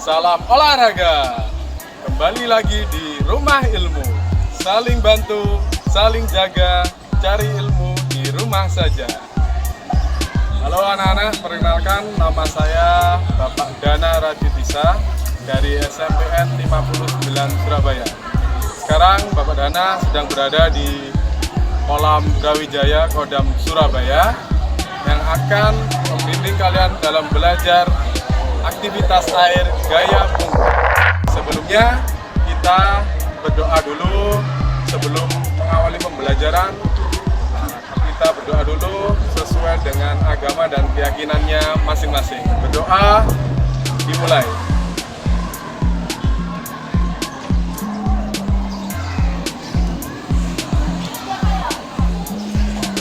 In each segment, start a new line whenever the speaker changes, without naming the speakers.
salam olahraga. Kembali lagi di Rumah Ilmu. Saling bantu, saling jaga, cari ilmu di rumah saja. Halo anak-anak, perkenalkan nama saya Bapak Dana Raditisa dari SMPN 59 Surabaya. Sekarang Bapak Dana sedang berada di Kolam Brawijaya Kodam Surabaya yang akan membimbing kalian dalam belajar aktivitas air gaya punggung. Sebelumnya kita berdoa dulu sebelum mengawali pembelajaran. Kita berdoa dulu sesuai dengan agama dan keyakinannya masing-masing. Berdoa dimulai.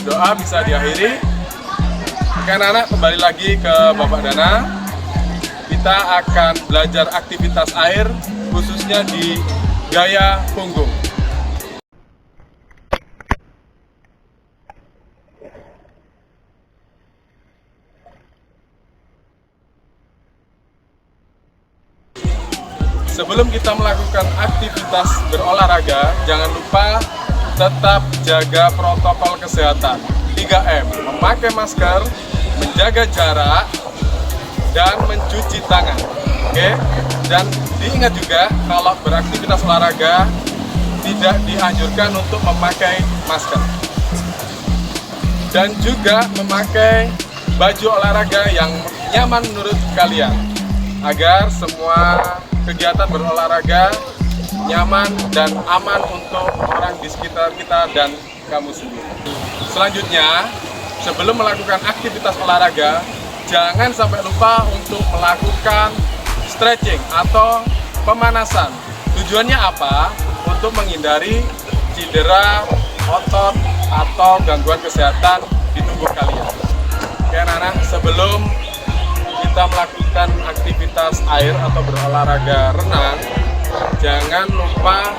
Berdoa bisa diakhiri. Oke anak-anak, kembali lagi ke Bapak Dana. Kita akan belajar aktivitas air khususnya di gaya punggung. Sebelum kita melakukan aktivitas berolahraga, jangan lupa tetap jaga protokol kesehatan 3M, memakai masker, menjaga jarak, dan mencuci tangan. Oke? Dan diingat juga kalau beraktivitas olahraga tidak dianjurkan untuk memakai masker. Dan juga memakai baju olahraga yang nyaman menurut kalian agar semua kegiatan berolahraga nyaman dan aman untuk orang di sekitar kita dan kamu sendiri. Selanjutnya, sebelum melakukan aktivitas olahraga, jangan sampai lupa untuk melakukan stretching atau pemanasan. Tujuannya apa? Untuk menghindari cedera otot atau gangguan kesehatan di tubuh kalian. Oke anak-anak, sebelum kita melakukan aktivitas air atau berolahraga renang, jangan lupa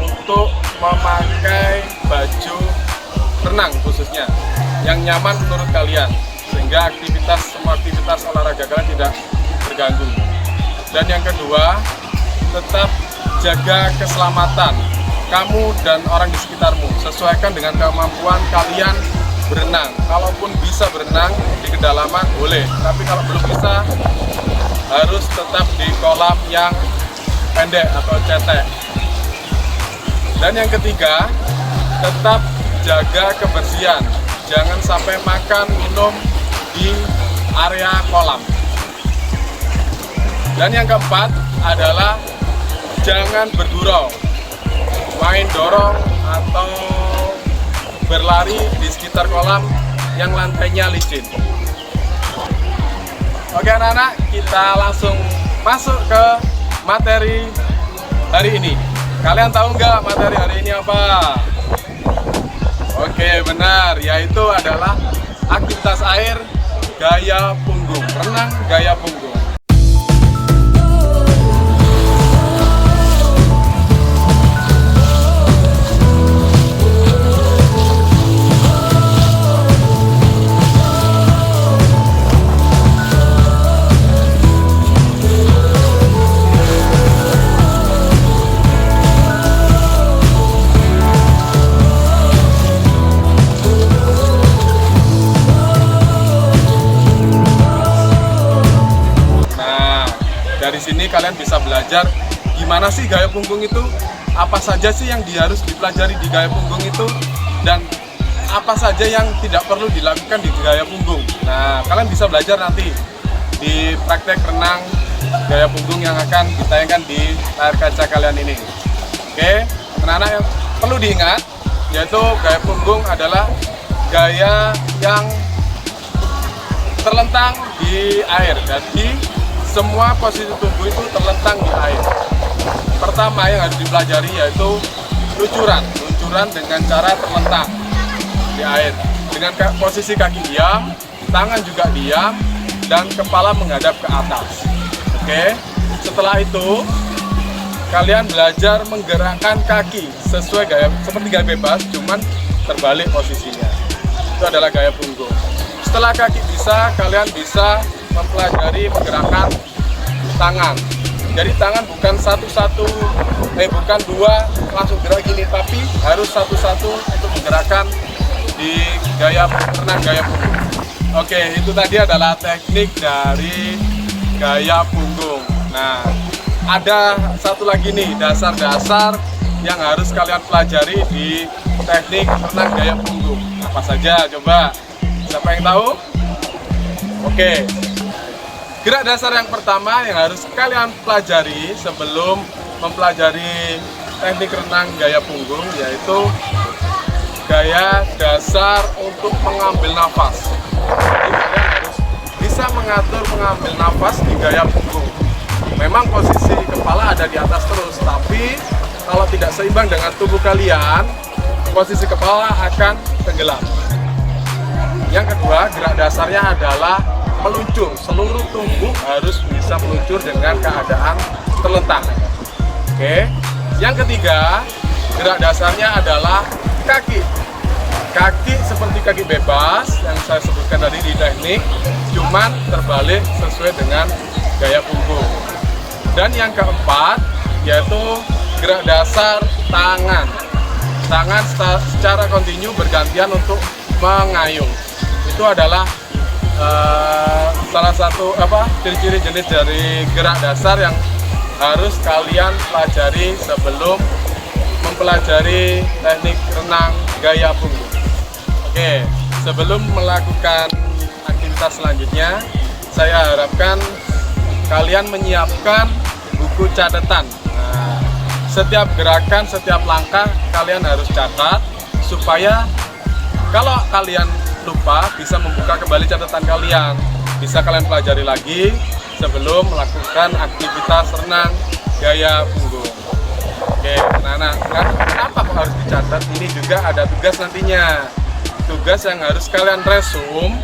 untuk memakai baju renang khususnya yang nyaman menurut kalian, sehingga semua aktivitas olahraga kalian tidak terganggu. Dan yang kedua, tetap jaga keselamatan kamu dan orang di sekitarmu. Sesuaikan dengan kemampuan kalian berenang. Kalaupun bisa berenang di kedalaman boleh, tapi kalau belum bisa harus tetap di kolam yang pendek atau cetek. Dan yang ketiga, tetap jaga kebersihan. Jangan sampai makan, minum di area kolam. Dan yang keempat adalah jangan bergurau, main dorong atau berlari di sekitar kolam yang lantainya licin. Oke anak-anak, kita langsung masuk ke materi hari ini. Kalian tahu nggak materi hari ini apa? Oke, benar, yaitu adalah aktivitas air gaya punggung, renang gaya punggung. Dari sini kalian bisa belajar gimana sih gaya punggung itu, apa saja sih yang harus dipelajari di gaya punggung itu, dan apa saja yang tidak perlu dilakukan di gaya punggung. Nah, kalian bisa belajar nanti di praktek renang gaya punggung yang akan ditayangkan di layar kaca kalian ini. Oke, anak-anak yang perlu diingat, yaitu gaya punggung adalah gaya yang terlentang di air. Jadi semua posisi tubuh itu terlentang di air. Pertama yang harus dipelajari yaitu luncuran dengan cara terlentang di air. Dengan posisi kaki diam, tangan juga diam, dan kepala menghadap ke atas. Oke, setelah itu kalian belajar menggerakkan kaki sesuai gaya, seperti gaya bebas, cuman terbalik posisinya. Itu adalah gaya punggung. Setelah kaki bisa, kalian bisa mempelajari menggerakkan tangan. Jadi tangan bukan satu-satu, bukan dua langsung gerak gini, tapi harus satu-satu untuk menggerakkan di gaya renang gaya punggung. Oke, itu tadi adalah teknik dari gaya punggung. Nah, ada satu lagi nih dasar-dasar yang harus kalian pelajari di teknik renang gaya punggung. Apa saja? Coba, siapa yang tahu? Oke, gerak dasar yang pertama yang harus kalian pelajari sebelum mempelajari teknik renang gaya punggung yaitu gaya dasar untuk mengambil nafas. Jadi kalian harus bisa mengatur mengambil nafas di gaya punggung. Memang posisi kepala ada di atas terus, tapi kalau tidak seimbang dengan tubuh kalian, posisi kepala akan tenggelam. Yang kedua, gerak dasarnya adalah meluncur. Seluruh tubuh harus bisa meluncur dengan keadaan terlentang. Oke. Yang ketiga, gerak dasarnya adalah kaki. Kaki seperti kaki bebas yang saya sebutkan tadi di teknik, cuman terbalik sesuai dengan gaya punggung. Dan yang keempat, yaitu gerak dasar tangan. Tangan secara kontinu bergantian untuk mengayung. Itu adalah salah satu ciri-ciri jenis dari gerak dasar yang harus kalian pelajari sebelum mempelajari teknik renang gaya punggung. Oke, sebelum melakukan aktivitas selanjutnya, saya harapkan kalian menyiapkan buku catatan. Nah, setiap gerakan, setiap langkah kalian harus catat supaya kalau kalian lupa bisa membuka kembali catatan kalian, bisa kalian pelajari lagi sebelum melakukan aktivitas renang gaya punggung. Oke, nah kenapa kok harus dicatat? Ini juga ada tugas nantinya, tugas yang harus kalian resume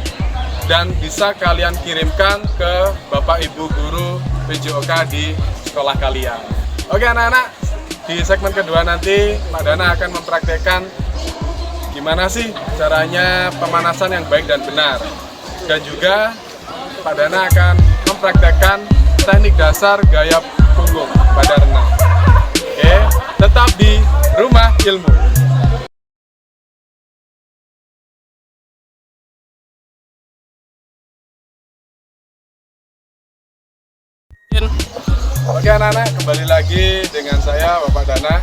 dan bisa kalian kirimkan ke Bapak Ibu Guru PJOK di sekolah kalian. Oke anak-anak, di segmen kedua nanti Pak Dana akan mempraktekkan gimana sih caranya pemanasan yang baik dan benar. Dan juga Pak Dana akan mempraktekkan teknik dasar gaya punggung pada renang. Oke, tetap di Rumah Ilmu. Oke anak-anak, kembali lagi dengan saya Bapak Dana.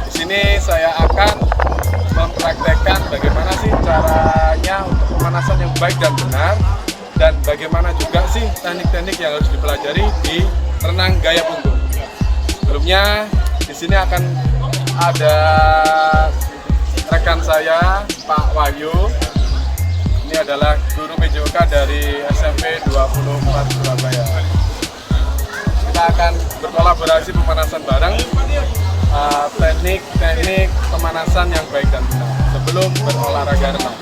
Di sini saya akan mempraktekkan bagaimana sih caranya untuk pemanasan yang baik dan benar, dan bagaimana juga sih teknik-teknik yang harus dipelajari di renang gaya punggung. Sebelumnya di sini akan ada rekan saya Pak Wahyu. Ini adalah guru PJOK dari SMP 24 Surabaya. Kita akan berkolaborasi pemanasan bareng, teknik pemanasan yang baik dan benar sebelum berolahraga renang.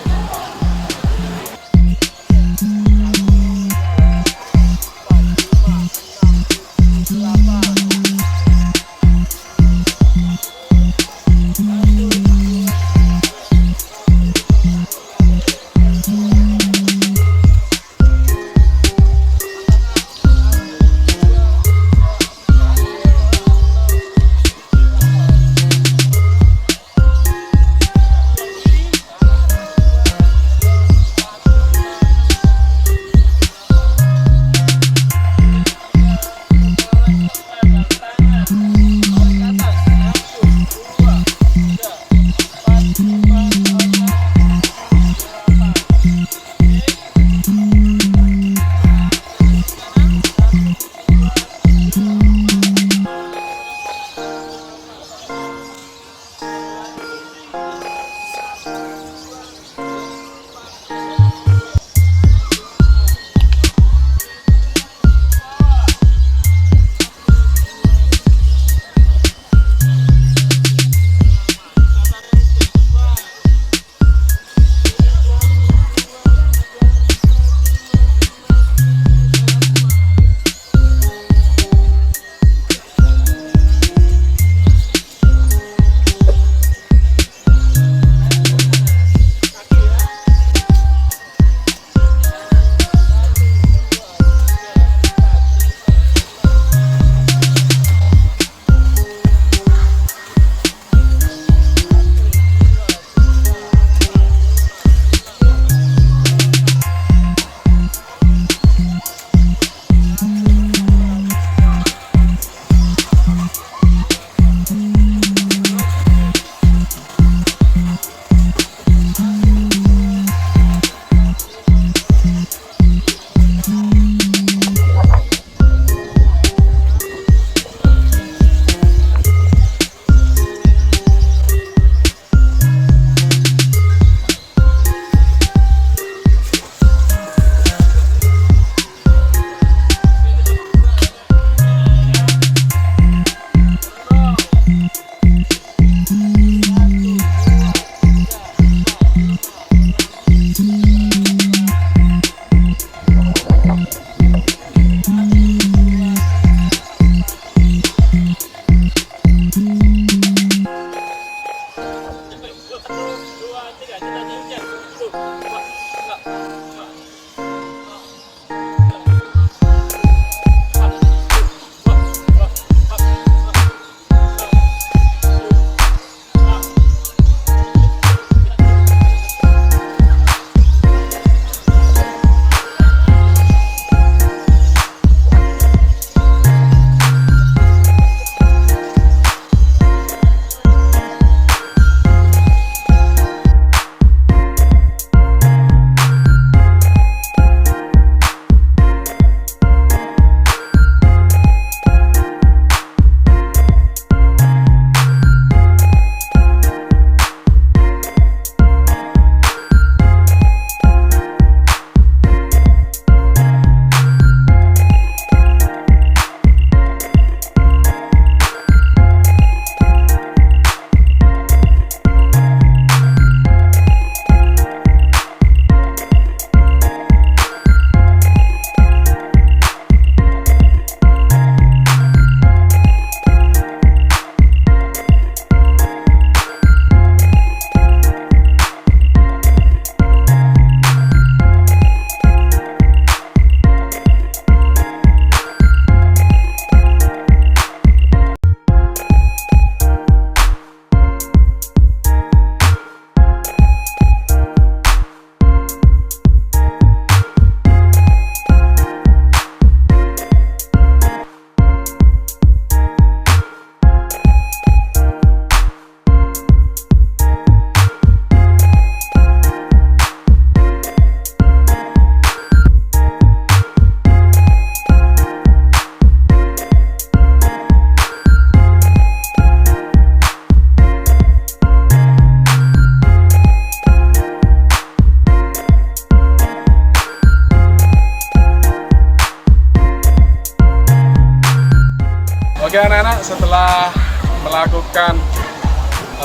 Oke anak-anak, setelah melakukan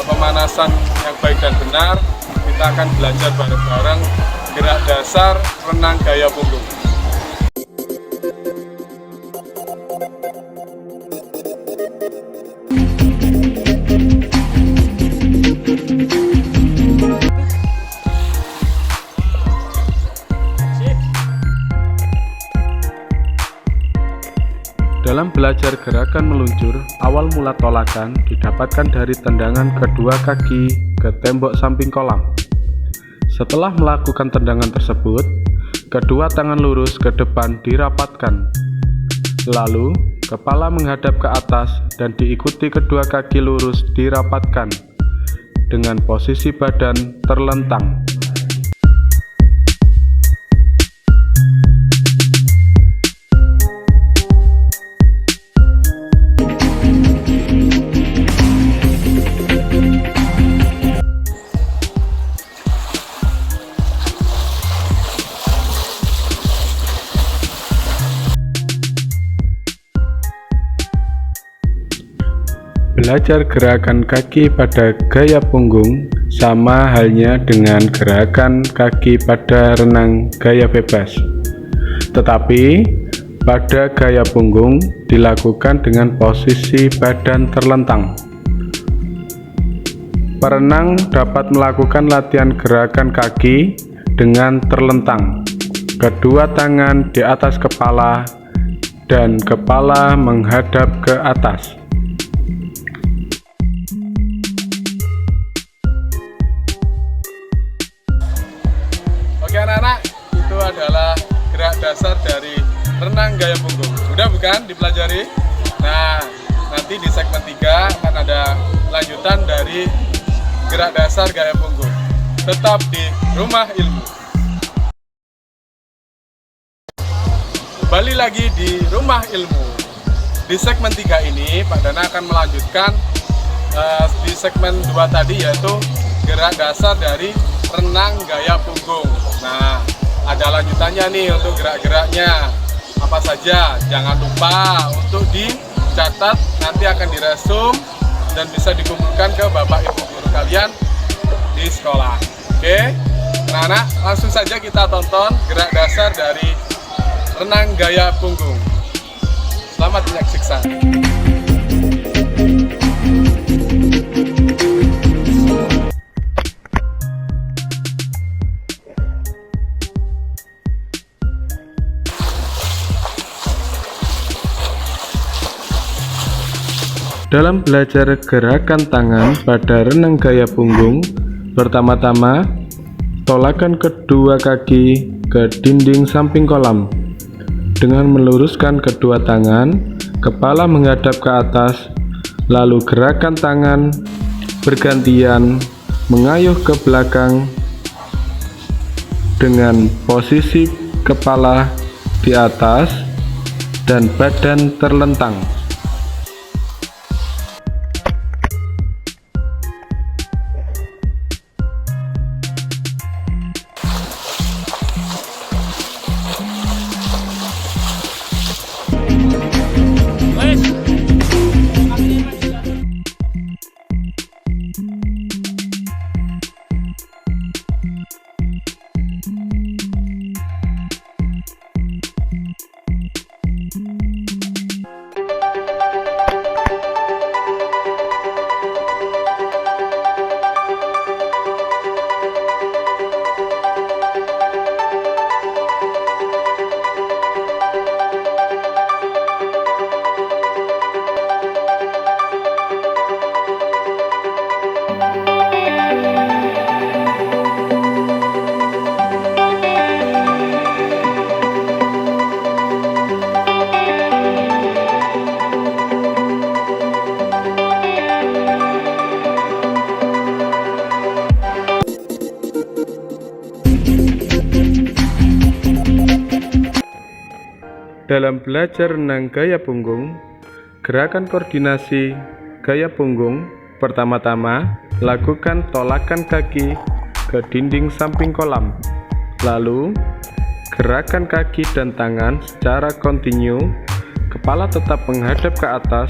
pemanasan yang baik dan benar, kita akan belajar bareng-bareng gerak dasar renang gaya punggung. Dalam belajar gerakan meluncur, awal mula tolakan didapatkan dari tendangan kedua kaki ke tembok samping kolam. Setelah melakukan tendangan tersebut, kedua tangan lurus ke depan dirapatkan. Lalu, kepala menghadap ke atas dan diikuti kedua kaki lurus dirapatkan dengan posisi badan terlentang. Belajar gerakan kaki pada gaya punggung sama halnya dengan gerakan kaki pada renang gaya bebas. Tetapi pada gaya punggung dilakukan dengan posisi badan terlentang. Perenang dapat melakukan latihan gerakan kaki dengan terlentang. Kedua tangan di atas kepala dan kepala menghadap ke atas. Oke anak-anak, itu adalah gerak dasar dari renang gaya punggung. Udah bukan dipelajari? Nah, nanti di segmen 3 akan ada lanjutan dari gerak dasar gaya punggung. Tetap di Rumah Ilmu. Kembali lagi di Rumah Ilmu. Di segmen 3 ini Pak Dana akan melanjutkan di segmen 2 tadi, yaitu gerak dasar dari renang gaya punggung. Nah, ada lanjutannya nih untuk gerak-geraknya. Apa saja? Jangan lupa untuk dicatat, nanti akan diresum dan bisa dikumpulkan ke Bapak Ibu guru kalian di sekolah. Oke? Nah, anak, langsung saja kita tonton gerak dasar dari renang gaya punggung. Selamat menyaksikan. Dalam belajar gerakan tangan pada renang gaya punggung, pertama-tama tolakan kedua kaki ke dinding samping kolam. Dengan meluruskan kedua tangan, kepala menghadap ke atas, lalu gerakan tangan bergantian mengayuh ke belakang dengan posisi kepala di atas dan badan terlentang. Dalam belajar renang gaya punggung, gerakan koordinasi gaya punggung, pertama-tama lakukan tolakan kaki ke dinding samping kolam. Lalu, gerakan kaki dan tangan secara kontinu, kepala tetap menghadap ke atas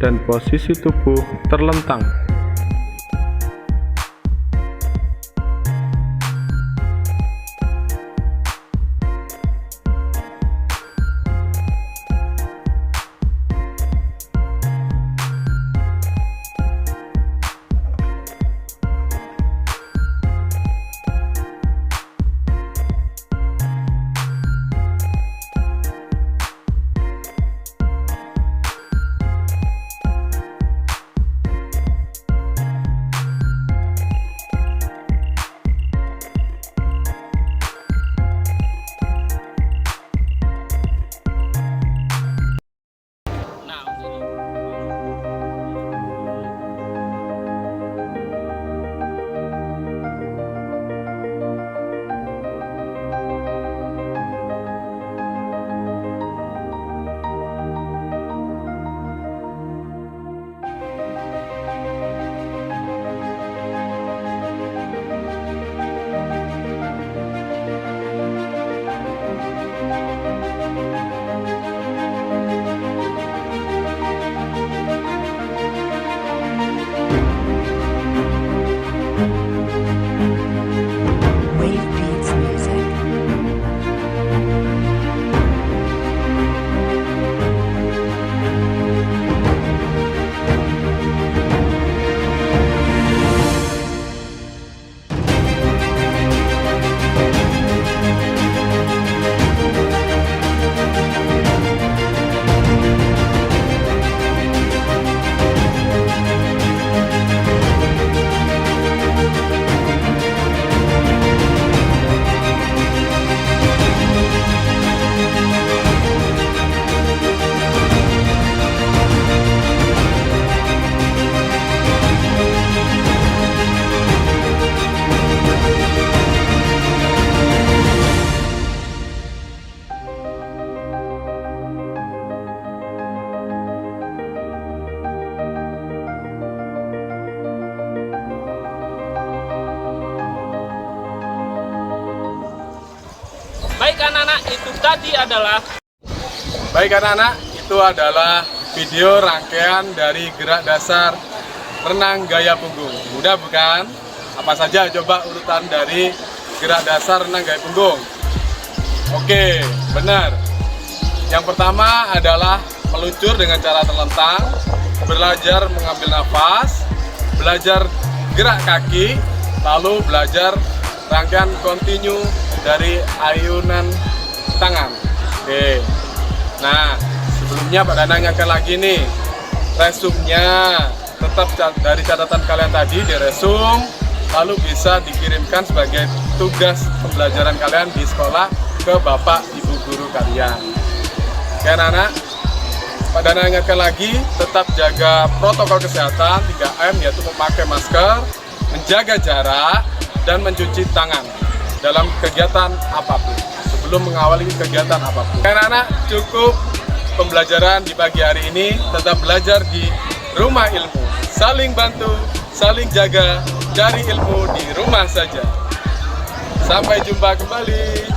dan posisi tubuh terlentang.
Baik anak-anak, itu tadi adalah
video rangkaian dari gerak dasar renang gaya punggung. Mudah bukan? Apa saja coba urutan dari gerak dasar renang gaya punggung? Oke, benar. Yang pertama adalah meluncur dengan cara terlentang, belajar mengambil nafas, belajar gerak kaki, lalu belajar rangkaian kontinu dari ayunan tangan. Oke. Nah, sebelumnya Pak Danang ingatkan lagi nih, resumnya tetap dari catatan kalian tadi diresum, lalu bisa dikirimkan sebagai tugas pembelajaran kalian di sekolah ke Bapak Ibu guru kalian. Oke anak-anak, Pak Danang ingatkan lagi, tetap jaga protokol kesehatan 3M, yaitu memakai masker, menjaga jarak, dan mencuci tangan dalam kegiatan apapun, sebelum mengawali kegiatan apapun. Anak-anak, cukup pembelajaran di pagi hari ini, tetap belajar di rumah ilmu. Saling bantu, saling jaga, cari ilmu di rumah saja. Sampai jumpa kembali.